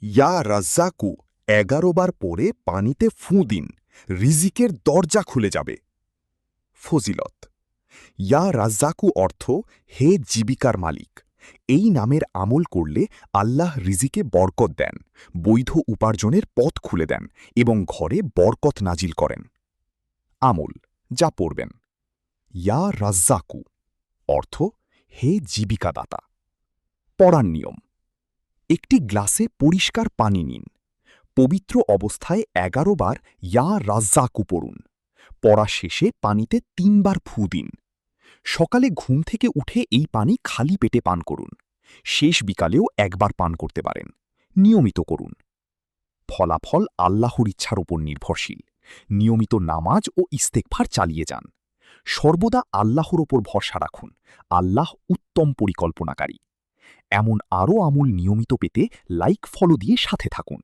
ইয়া রাজ্জাকু ১১ বার পরে পানিতে ফুঁ দিন, রিজিকের দরজা খুলে যাবে। ফজিলত: ইয়া রাজ্জাকু অর্থ হে জীবিকার মালিক। এই নামের আমল করলে আল্লাহ রিজিকে বরকত দেন, বৈধ উপার্জনের পথ খুলে দেন এবং ঘরে বরকত নাজিল করেন। আমল যা পড়বেন: ইয়া রাজ্জাকু অর্থ হে জীবিকাদাতা। পড়ার নিয়ম: একটি গ্লাসে পরিষ্কার পানি নিন। পবিত্র অবস্থায় ১১ বার ইয়া রাজ্জাকু পড়ুন। পড়া শেষে পানিতে ৩ বার ফুঁ দিন। সকালে ঘুম থেকে উঠে এই পানি খালি পেটে পান করুন। শেষ বিকালেও একবার পান করতে পারেন। নিয়মিত করুন। ফলাফল আল্লাহর ইচ্ছার ওপর নির্ভরশীল। নিয়মিত নামাজ ও ইস্তেগফার চালিয়ে যান। সর্বদা আল্লাহর ওপর ভরসা রাখুন। আল্লাহ উত্তম পরিকল্পনাকারী। এমন আরও আমল নিয়মিত পেতে লাইক ফলো দিয়ে সাথে থাকুন।